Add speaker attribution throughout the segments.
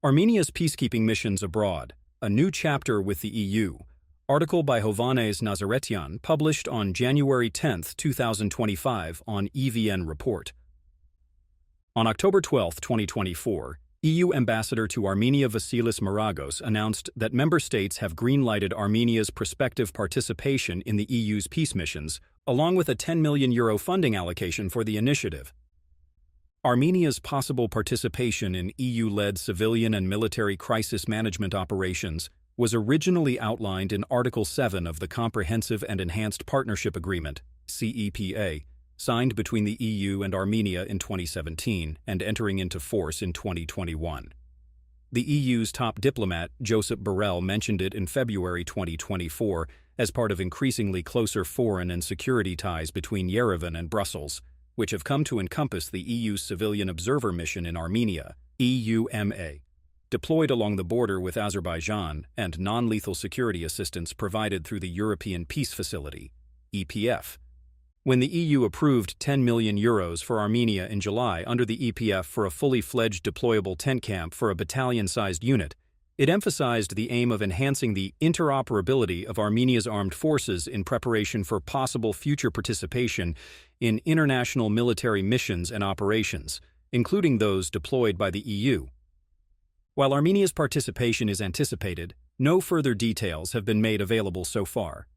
Speaker 1: Armenia's peacekeeping missions abroad, a new chapter with the EU. Article by Hovhannes Nazaretyan, published on January 10, 2025 on EVN Report. On October 12, 2024, EU Ambassador to Armenia Vasilis Maragos announced that member states have green-lighted Armenia's prospective participation in the EU's peace missions, along with a €10 million funding allocation for the initiative. Armenia's possible participation in EU-led civilian and military crisis management operations was originally outlined in Article 7 of the Comprehensive and Enhanced Partnership Agreement, CEPA, signed between the EU and Armenia in 2017 and entering into force in 2021. The EU's top diplomat, Josep Borrell, mentioned it in February 2024 as part of increasingly closer foreign and security ties between Yerevan and Brussels, which have come to encompass the EU's Civilian Observer Mission in Armenia, EU-MA, deployed along the border with Azerbaijan, and non-lethal security assistance provided through the European Peace Facility, EPF. When the EU approved €10 million for Armenia in July under the EPF for a fully fledged deployable tent camp for a battalion-sized unit, it emphasized the aim of enhancing the interoperability of Armenia's armed forces in preparation for possible future participation in international military missions and operations, including those deployed by the EU. While Armenia's participation is anticipated, no further details have been made available so far.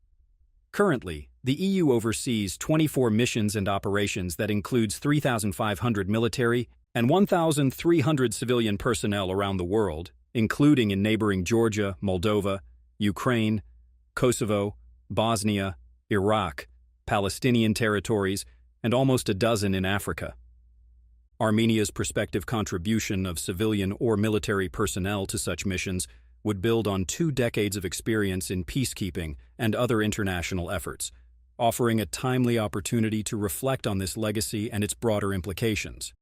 Speaker 1: Currently, the EU oversees 24 missions and operations that includes 3,500 military and 1,300 civilian personnel around the world, including in neighboring Georgia, Moldova, Ukraine, Kosovo, Bosnia, Iraq, Palestinian territories, and almost a dozen in Africa. Armenia's prospective contribution of civilian or military personnel to such missions would build on 2 decades of experience in peacekeeping and other international efforts, offering a timely opportunity to reflect on this legacy and its broader implications.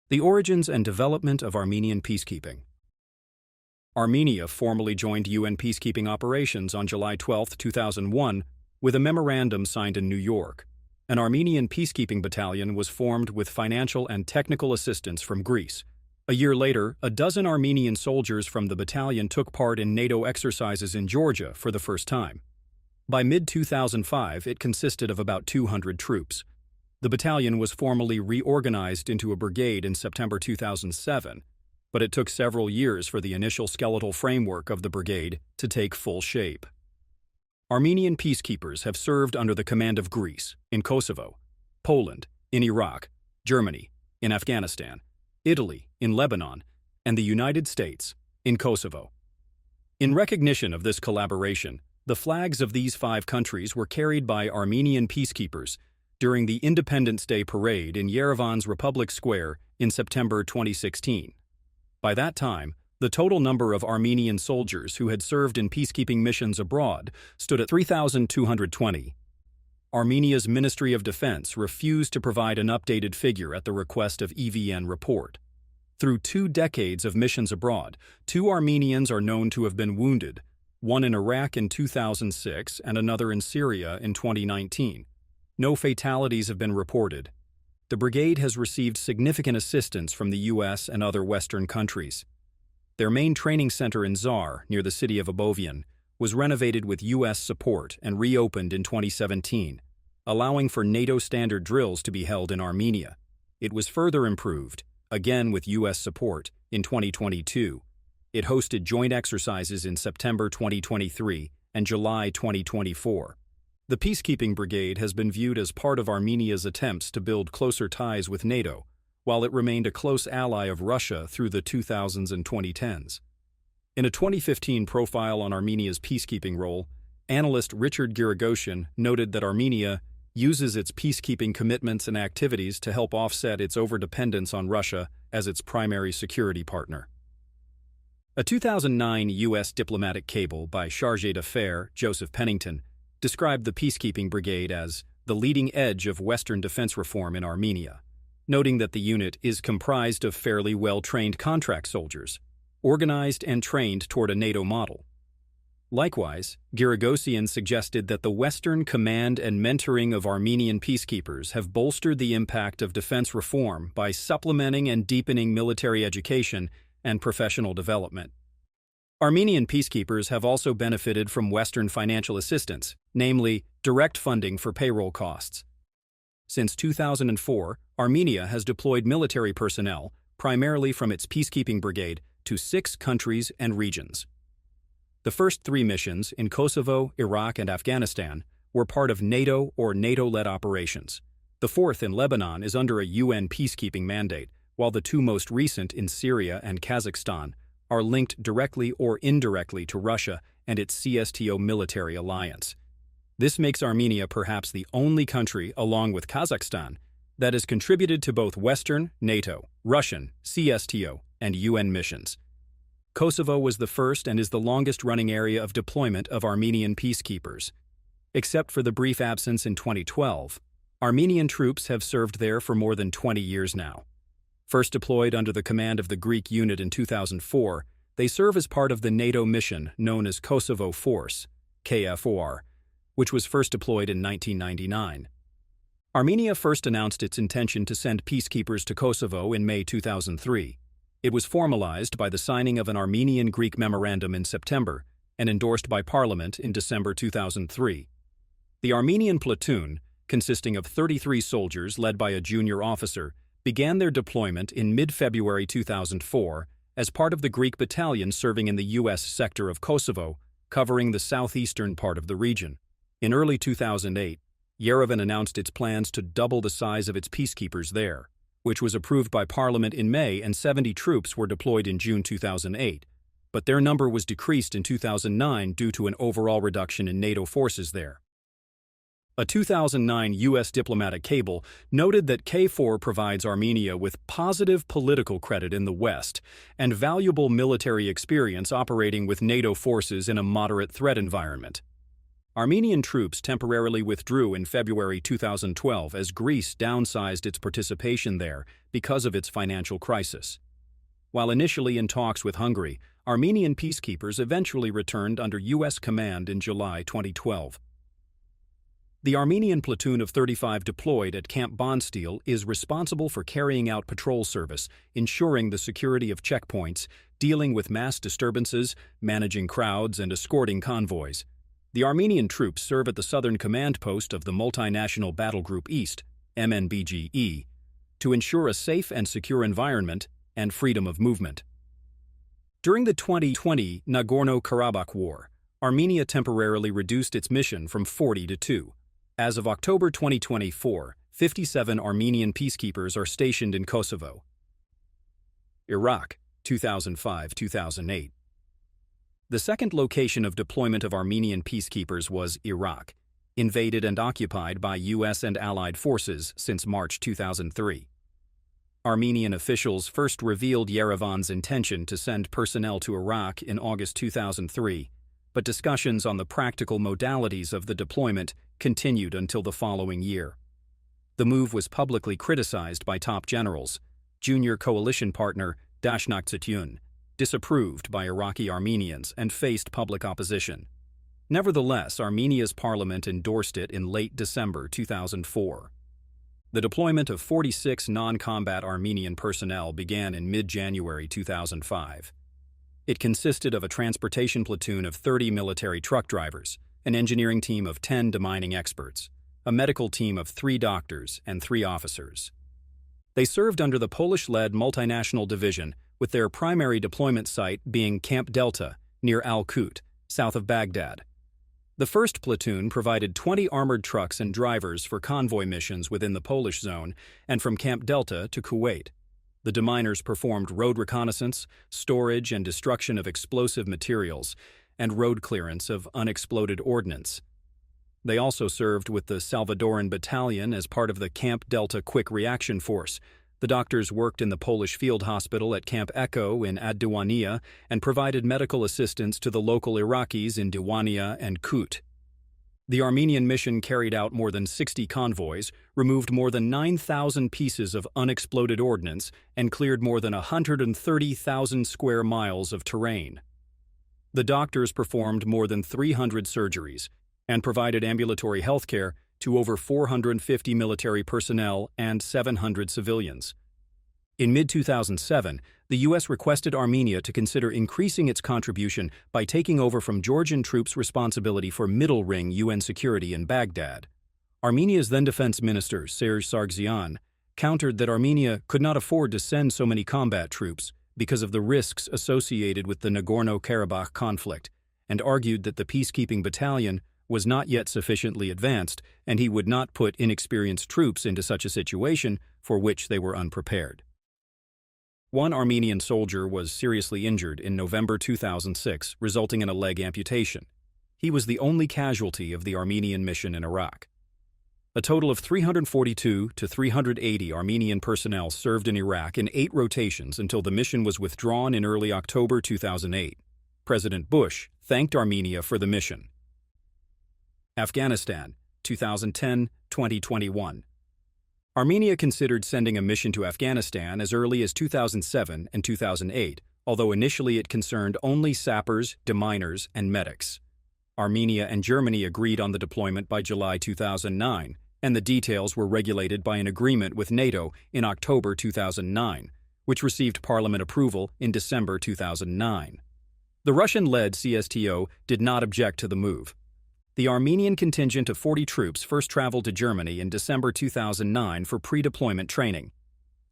Speaker 1: The origins and development of Armenian peacekeeping. Armenia formally joined UN peacekeeping operations on July 12, 2001, with a memorandum signed in New York. An Armenian peacekeeping battalion was formed with financial and technical assistance from Greece. A year later, a dozen Armenian soldiers from the battalion took part in NATO exercises in Georgia for the first time. By mid-2005, it consisted of about 200 troops. The battalion was formally reorganized into a brigade in September 2007, but it took several years for the initial skeletal framework of the brigade to take full shape. Armenian peacekeepers have served under the command of Greece, in Kosovo, Poland, in Iraq, Germany, in Afghanistan, Italy, in Lebanon, and the United States, in Kosovo. In recognition of this collaboration, the flags of these 5 countries were carried by Armenian peacekeepers during the Independence Day parade in Yerevan's Republic Square in September 2016. By that time, the total number of Armenian soldiers who had served in peacekeeping missions abroad stood at 3,220. Armenia's Ministry of Defense refused to provide an updated figure at the request of EVN Report. Through 2 decades of missions abroad, 2 Armenians are known to have been wounded, one in Iraq in 2006 and another in Syria in 2019. No fatalities have been reported. The brigade has received significant assistance from the U.S. and other Western countries. Their main training center in Zar, near the city of Abovian, was renovated with U.S. support and reopened in 2017, allowing for NATO standard drills to be held in Armenia. It was further improved, again with U.S. support, in 2022. It hosted joint exercises in September 2023 and July 2024. The Peacekeeping Brigade has been viewed as part of Armenia's attempts to build closer ties with NATO, while it remained a close ally of Russia through the 2000s and 2010s. In a 2015 profile on Armenia's peacekeeping role, analyst Richard Giragosyan noted that Armenia uses its peacekeeping commitments and activities to help offset its overdependence on Russia as its primary security partner. A 2009 U.S. diplomatic cable by Chargé d'Affaires Joseph Pennington described the Peacekeeping Brigade as the leading edge of Western defense reform in Armenia, noting that the unit is comprised of fairly well-trained contract soldiers, organized and trained toward a NATO model. Likewise, Giragosyan suggested that the Western command and mentoring of Armenian peacekeepers have bolstered the impact of defense reform by supplementing and deepening military education and professional development. Armenian peacekeepers have also benefited from Western financial assistance, namely direct funding for payroll costs. Since 2004, Armenia has deployed military personnel, primarily from its peacekeeping brigade, to 6 countries and regions. The first 3 missions, in Kosovo, Iraq, and Afghanistan, were part of NATO or NATO-led operations. The 4th in Lebanon is under a UN peacekeeping mandate, while the 2 most recent in Syria and Kazakhstan are linked directly or indirectly to Russia and its CSTO military alliance. This makes Armenia perhaps the only country, along with Kazakhstan, that has contributed to both Western, NATO, Russian, CSTO, and UN missions. Kosovo was the first and is the longest-running area of deployment of Armenian peacekeepers. Except for the brief absence in 2012, Armenian troops have served there for more than 20 years now. First deployed under the command of the Greek unit in 2004, they serve as part of the NATO mission known as Kosovo Force, KFOR, which was first deployed in 1999. Armenia first announced its intention to send peacekeepers to Kosovo in May 2003. It was formalized by the signing of an Armenian-Greek memorandum in September and endorsed by Parliament in December 2003. The Armenian platoon, consisting of 33 soldiers led by a junior officer, began their deployment in mid-February 2004 as part of the Greek battalion serving in the U.S. sector of Kosovo, covering the southeastern part of the region. In early 2008, Yerevan announced its plans to double the size of its peacekeepers there, which was approved by Parliament in May, and 70 troops were deployed in June 2008, but their number was decreased in 2009 due to an overall reduction in NATO forces there. A 2009 U.S. diplomatic cable noted that KFOR provides Armenia with positive political credit in the West and valuable military experience operating with NATO forces in a moderate threat environment. Armenian troops temporarily withdrew in February 2012 as Greece downsized its participation there because of its financial crisis. While initially in talks with Hungary, Armenian peacekeepers eventually returned under U.S. command in July 2012. The Armenian platoon of 35 deployed at Camp Bondsteel is responsible for carrying out patrol service, ensuring the security of checkpoints, dealing with mass disturbances, managing crowds, and escorting convoys. The Armenian troops serve at the southern command post of the Multinational Battle Group East, MNBGE, to ensure a safe and secure environment and freedom of movement. During the 2020 Nagorno-Karabakh War, Armenia temporarily reduced its mission from 40 to 2. As of October 2024, 57 Armenian peacekeepers are stationed in Kosovo. Iraq, 2005-2008. The second location of deployment of Armenian peacekeepers was Iraq, invaded and occupied by U.S. and allied forces since March 2003. Armenian officials first revealed Yerevan's intention to send personnel to Iraq in August 2003, but discussions on the practical modalities of the deployment continued until the following year. The move was publicly criticized by top generals. Junior coalition partner Nazaretyan disapproved by Iraqi Armenians and faced public opposition. Nevertheless, Armenia's parliament endorsed it in late December 2004. The deployment of 46 non-combat Armenian personnel began in mid-January 2005. It consisted of a transportation platoon of 30 military truck drivers, an engineering team of 10 demining experts, a medical team of 3 doctors, and 3 officers. They served under the Polish-led multinational division, with their primary deployment site being Camp Delta, near Al-Kut, south of Baghdad. The first platoon provided 20 armored trucks and drivers for convoy missions within the Polish zone and from Camp Delta to Kuwait. The deminers performed road reconnaissance, storage and destruction of explosive materials, and road clearance of unexploded ordnance. They also served with the Salvadoran Battalion as part of the Camp Delta Quick Reaction Force. The doctors worked in the Polish field hospital at Camp Echo in Ad-Diwania and provided medical assistance to the local Iraqis in Diwania and Kut. The Armenian mission carried out more than 60 convoys, removed more than 9,000 pieces of unexploded ordnance, and cleared more than 130,000 square miles of terrain. The doctors performed more than 300 surgeries and provided ambulatory health care to over 450 military personnel and 700 civilians. In mid-2007, the U.S. requested Armenia to consider increasing its contribution by taking over from Georgian troops responsibility for middle ring UN security in Baghdad. Armenia's then Defense Minister, Serge Sargsyan, countered that Armenia could not afford to send so many combat troops because of the risks associated with the Nagorno-Karabakh conflict, and argued that the peacekeeping battalion was not yet sufficiently advanced and he would not put inexperienced troops into such a situation for which they were unprepared. One Armenian soldier was seriously injured in November 2006, resulting in a leg amputation. He was the only casualty of the Armenian mission in Iraq. A total of 342 to 380 Armenian personnel served in Iraq in 8 rotations until the mission was withdrawn in early October 2008. President Bush thanked Armenia for the mission. Afghanistan, 2010-2021. Armenia considered sending a mission to Afghanistan as early as 2007 and 2008, although initially it concerned only sappers, deminers, and medics. Armenia and Germany agreed on the deployment by July 2009, and the details were regulated by an agreement with NATO in October 2009, which received Parliament approval in December 2009. The Russian-led CSTO did not object to the move. The Armenian contingent of 40 troops first traveled to Germany in December 2009 for pre-deployment training.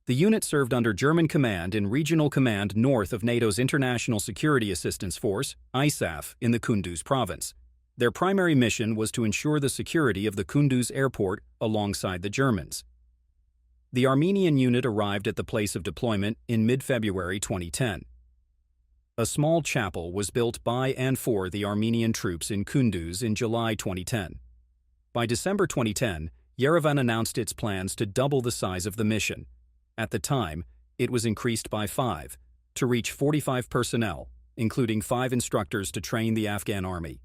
Speaker 1: The unit served under German command in Regional Command north of NATO's International Security Assistance Force, ISAF, in the Kunduz province. Their primary mission was to ensure the security of the Kunduz airport alongside the Germans. The Armenian unit arrived at the place of deployment in mid-February 2010. A small chapel was built by and for the Armenian troops in Kunduz in July 2010. By December 2010, Yerevan announced its plans to double the size of the mission. At the time, it was increased by 5, to reach 45 personnel, including 5 instructors to train the Afghan army.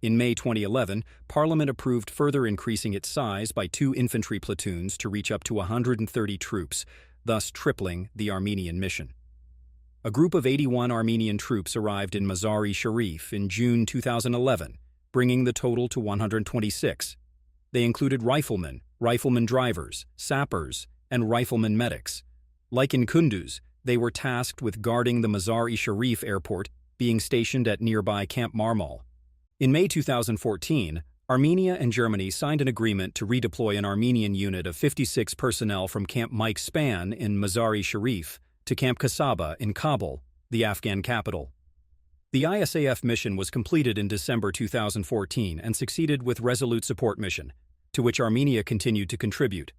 Speaker 1: In May 2011, Parliament approved further increasing its size by 2 infantry platoons to reach up to 130 troops, thus tripling the Armenian mission. A group of 81 Armenian troops arrived in Mazar-e-Sharif in June 2011, bringing the total to 126. They included riflemen, rifleman drivers, sappers, and rifleman medics. Like in Kunduz, they were tasked with guarding the Mazar-e-Sharif airport, being stationed at nearby Camp Marmal. In May 2014, Armenia and Germany signed an agreement to redeploy an Armenian unit of 56 personnel from Camp Mike Span in Mazar-e-Sharif to Camp Kasaba in Kabul, the Afghan capital. The ISAF mission was completed in December 2014 and succeeded with Resolute Support Mission, to which Armenia continued to contribute.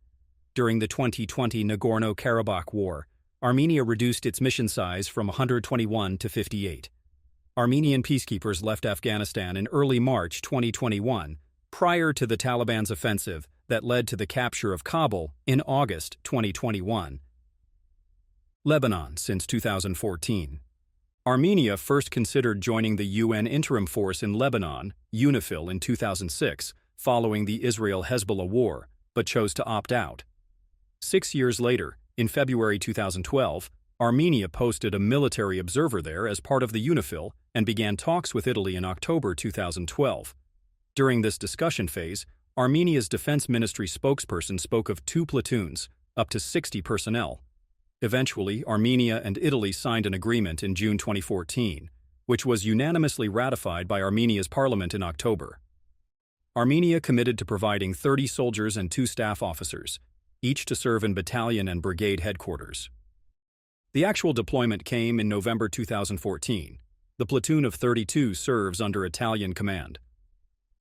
Speaker 1: During the 2020 Nagorno-Karabakh War, Armenia reduced its mission size from 121 to 58. Armenian peacekeepers left Afghanistan in early March 2021, prior to the Taliban's offensive that led to the capture of Kabul in August 2021. Lebanon since 2014. Armenia first considered joining the UN Interim Force in Lebanon, UNIFIL, in 2006, following the Israel-Hezbollah war, but chose to opt out. 6 years later, in February 2012, Armenia posted a military observer there as part of the UNIFIL and began talks with Italy in October 2012. During this discussion phase, Armenia's defense ministry spokesperson spoke of 2 platoons, up to 60 personnel. Eventually, Armenia and Italy signed an agreement in June 2014, which was unanimously ratified by Armenia's parliament in October. Armenia committed to providing 30 soldiers and 2 staff officers, each to serve in battalion and brigade headquarters. The actual deployment came in November 2014. The platoon of 32 serves under Italian command.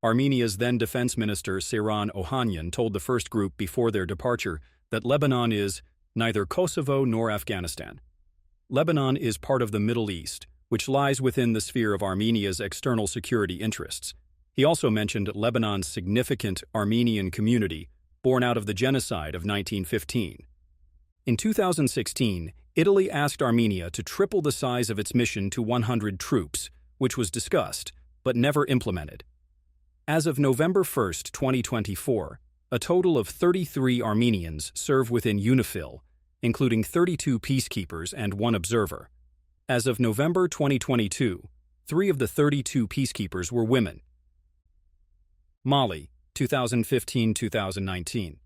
Speaker 1: Armenia's then defense minister Seyran Ohanyan told the first group before their departure that Lebanon is neither Kosovo nor Afghanistan. Lebanon is part of the Middle East, which lies within the sphere of Armenia's external security interests. He also mentioned Lebanon's significant Armenian community, born out of the genocide of 1915. In 2016, Italy asked Armenia to triple the size of its mission to 100 troops, which was discussed, but never implemented. As of November 1, 2024, a total of 33 Armenians serve within UNIFIL, including 32 peacekeepers and 1 observer. As of November 2022, 3 of the 32 peacekeepers were women. Mali, 2015-2019.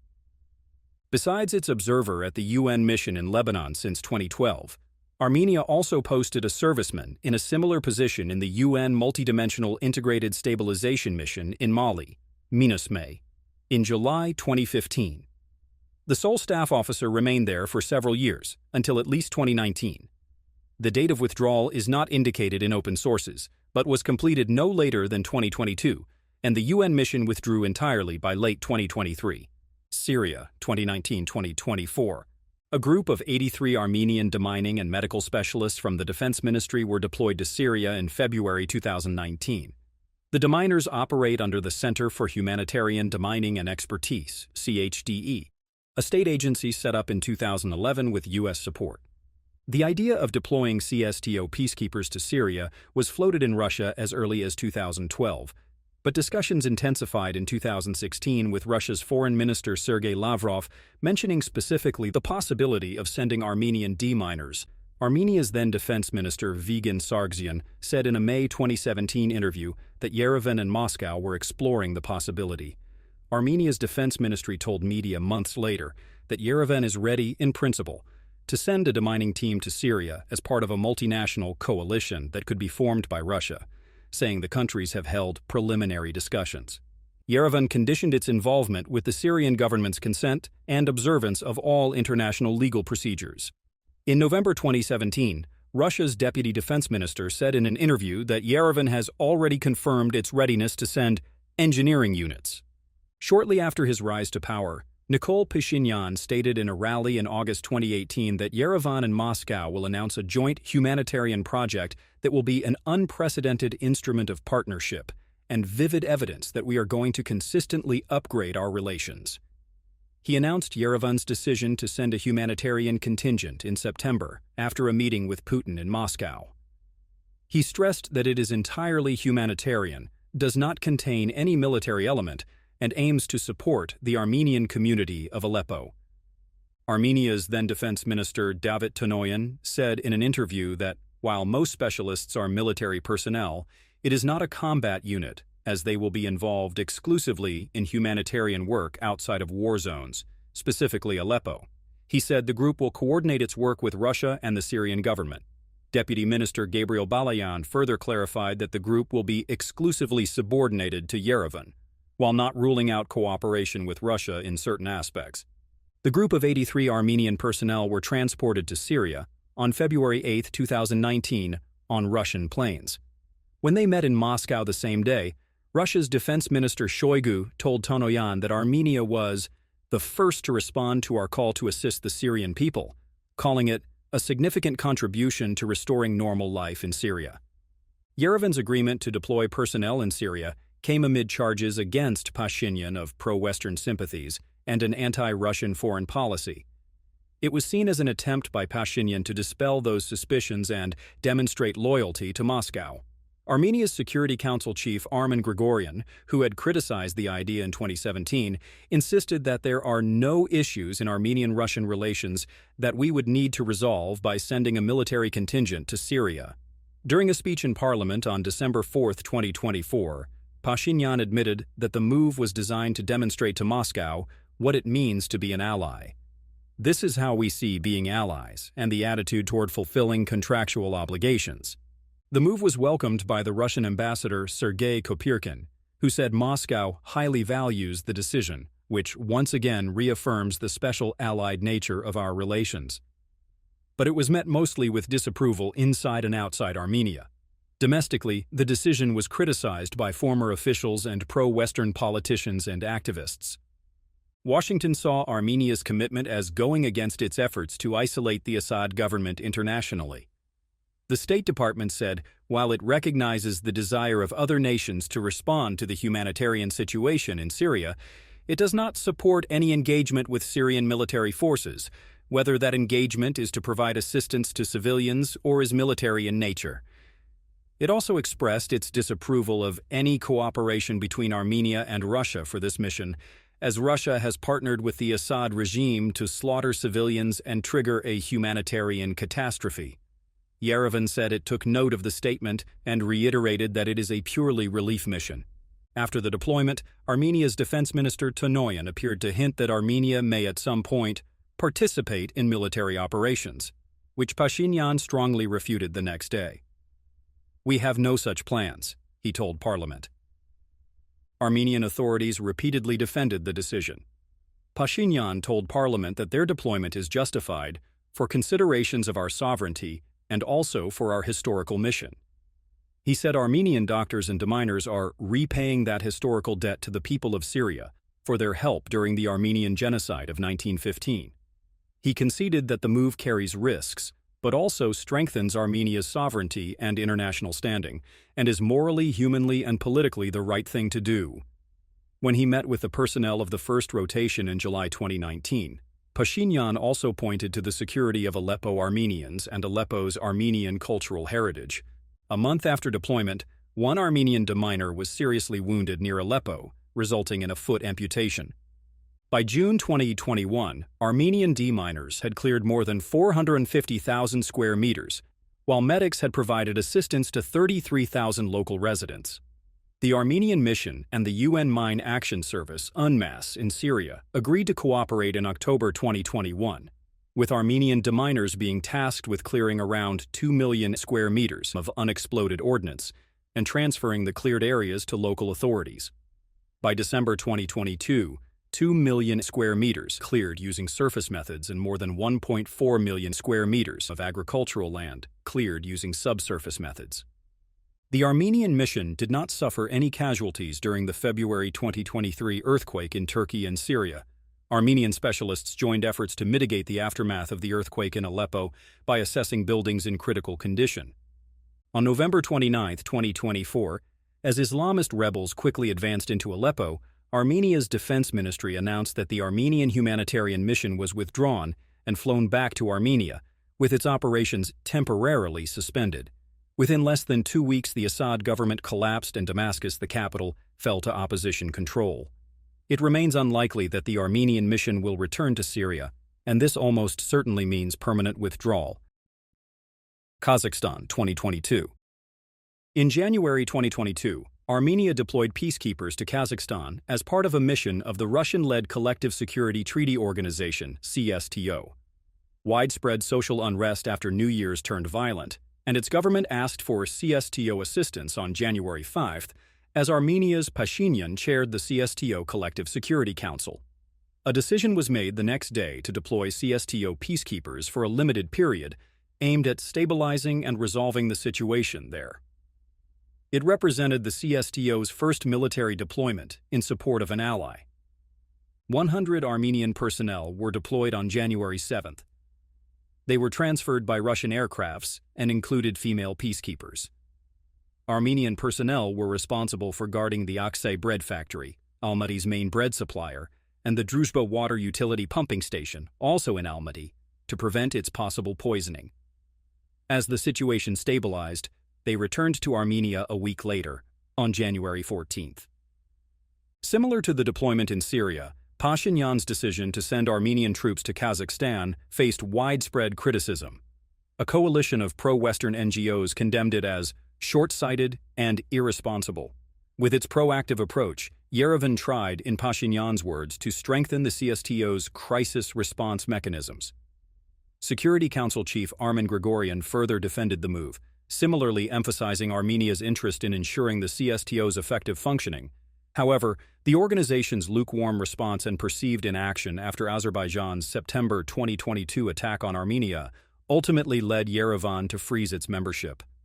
Speaker 1: Besides its observer at the UN mission in Lebanon since 2012, Armenia also posted a serviceman in a similar position in the UN Multidimensional Integrated Stabilization Mission in Mali, MINUSMA, in July 2015. The sole staff officer remained there for several years, until at least 2019. The date of withdrawal is not indicated in open sources, but was completed no later than 2022, and the UN mission withdrew entirely by late 2023. Syria, 2019-2024. A group of 83 Armenian demining and medical specialists from the Defense Ministry were deployed to Syria in February 2019. The deminers operate under the Center for Humanitarian Demining and Expertise, CHDE, a state agency set up in 2011 with U.S. support. The idea of deploying CSTO peacekeepers to Syria was floated in Russia as early as 2012, but discussions intensified in 2016 with Russia's Foreign Minister Sergei Lavrov mentioning specifically the possibility of sending Armenian deminers. Armenia's then Defense Minister Hovhannes Nazaretyan said in a May 2017 interview that Yerevan and Moscow were exploring the possibility. Armenia's Defense Ministry told media months later that Yerevan is ready, in principle, to send a demining team to Syria as part of a multinational coalition that could be formed by Russia, saying the countries have held preliminary discussions. Yerevan conditioned its involvement with the Syrian government's consent and observance of all international legal procedures. In November 2017, Russia's deputy defense minister said in an interview that Yerevan has already confirmed its readiness to send engineering units. Shortly after his rise to power, Nikol Pashinyan stated in a rally in August 2018 that Yerevan and Moscow will announce a joint humanitarian project that will be an unprecedented instrument of partnership and vivid evidence that we are going to consistently upgrade our relations. He announced Yerevan's decision to send a humanitarian contingent in September after a meeting with Putin in Moscow. He stressed that it is entirely humanitarian, does not contain any military element, and aims to support the Armenian community of Aleppo. Armenia's then Defense Minister Davit Tanoyan said in an interview that while most specialists are military personnel, it is not a combat unit, as they will be involved exclusively in humanitarian work outside of war zones, specifically Aleppo. He said the group will coordinate its work with Russia and the Syrian government. Deputy Minister Gabriel Balayan further clarified that the group will be exclusively subordinated to Yerevan, while not ruling out cooperation with Russia in certain aspects. The group of 83 Armenian personnel were transported to Syria on February 8, 2019, on Russian planes. When they met in Moscow the same day, Russia's Defense Minister Shoigu told Tanoyan that Armenia was the first to respond to our call to assist the Syrian people, calling it a significant contribution to restoring normal life in Syria. Yerevan's agreement to deploy personnel in Syria came amid charges against Pashinyan of pro-Western sympathies and an anti-Russian foreign policy. It was seen as an attempt by Pashinyan to dispel those suspicions and demonstrate loyalty to Moscow. Armenia's Security Council chief Armen Grigoryan, who had criticized the idea in 2017, insisted that there are no issues in Armenian-Russian relations that we would need to resolve by sending a military contingent to Syria. During a speech in Parliament on December 4, 2024, Pashinyan admitted that the move was designed to demonstrate to Moscow what it means to be an ally. This is how we see being allies and the attitude toward fulfilling contractual obligations. The move was welcomed by the Russian ambassador Sergei Kopyrkin, who said Moscow highly values the decision, which once again reaffirms the special allied nature of our relations. But it was met mostly with disapproval inside and outside Armenia. Domestically, the decision was criticized by former officials and pro-Western politicians and activists. Washington saw Armenia's commitment as going against its efforts to isolate the Assad government internationally. The State Department said, while it recognizes the desire of other nations to respond to the humanitarian situation in Syria, it does not support any engagement with Syrian military forces, whether that engagement is to provide assistance to civilians or is military in nature. It also expressed its disapproval of any cooperation between Armenia and Russia for this mission, as Russia has partnered with the Assad regime to slaughter civilians and trigger a humanitarian catastrophe. Yerevan said it took note of the statement and reiterated that it is a purely relief mission. After the deployment, Armenia's Defense Minister Tanoyan appeared to hint that Armenia may at some point participate in military operations. which Pashinyan strongly refuted the next day. "We have no such plans," he told Parliament. Armenian authorities repeatedly defended the decision. Pashinyan told Parliament that their deployment is justified for considerations of our sovereignty and also for our historical mission. He said Armenian doctors and deminers are repaying that historical debt to the people of Syria for their help during the Armenian genocide of 1915. He conceded that the move carries risks, but also strengthens Armenia's sovereignty and international standing, and is morally, humanly, and politically the right thing to do. When he met with the personnel of the first rotation in July 2019, Pashinyan also pointed to the security of Aleppo Armenians and Aleppo's Armenian cultural heritage. A month after deployment, one Armenian deminer was seriously wounded near Aleppo, resulting in a foot amputation. By June 2021, Armenian deminers had cleared more than 450,000 square meters, while medics had provided assistance to 33,000 local residents. The Armenian Mission and the UN Mine Action Service, UNMAS, in Syria, agreed to cooperate in October 2021, with Armenian deminers being tasked with clearing around 2 million square meters of unexploded ordnance and transferring the cleared areas to local authorities. By December 2022, 2 million square meters cleared using surface methods and more than 1.4 million square meters of agricultural land cleared using subsurface methods. The Armenian mission did not suffer any casualties during the February 2023 earthquake in Turkey and Syria. Armenian specialists joined efforts to mitigate the aftermath of the earthquake in Aleppo by assessing buildings in critical condition. On November 29, 2024, as Islamist rebels quickly advanced into Aleppo, Armenia's defense ministry announced that the Armenian humanitarian mission was withdrawn and flown back to Armenia, with its operations temporarily suspended. Within less than 2 weeks, the Assad government collapsed and Damascus, the capital, fell to opposition control. It remains unlikely that the Armenian mission will return to Syria, and this almost certainly means permanent withdrawal. Kazakhstan, 2022. In January 2022, Armenia deployed peacekeepers to Kazakhstan as part of a mission of the Russian-led Collective Security Treaty Organization, CSTO. Widespread social unrest after New Year's turned violent, and its government asked for CSTO assistance on January 5, as Armenia's Pashinyan chaired the CSTO Collective Security Council. A decision was made the next day to deploy CSTO peacekeepers for a limited period, aimed at stabilizing and resolving the situation there. It represented the CSTO's first military deployment in support of an ally. 100 Armenian personnel were deployed on January 7. They were transferred by Russian aircrafts and included female peacekeepers. Armenian personnel were responsible for guarding the Aksay bread factory, Almaty's main bread supplier, and the Druzhba water utility pumping station, also in Almaty, to prevent its possible poisoning. As the situation stabilized, they returned to Armenia a week later, on January 14. Similar to the deployment in Syria, Pashinyan's decision to send Armenian troops to Kazakhstan faced widespread criticism. A coalition of pro-Western NGOs condemned it as short-sighted and irresponsible. With its proactive approach, Yerevan tried, in Pashinyan's words, to strengthen the CSTO's crisis response mechanisms. Security Council Chief Armen Grigoryan further defended the move, similarly emphasizing Armenia's interest in ensuring the CSTO's effective functioning. However, the organization's lukewarm response and perceived inaction after Azerbaijan's September 2022 attack on Armenia ultimately led Yerevan to freeze its membership.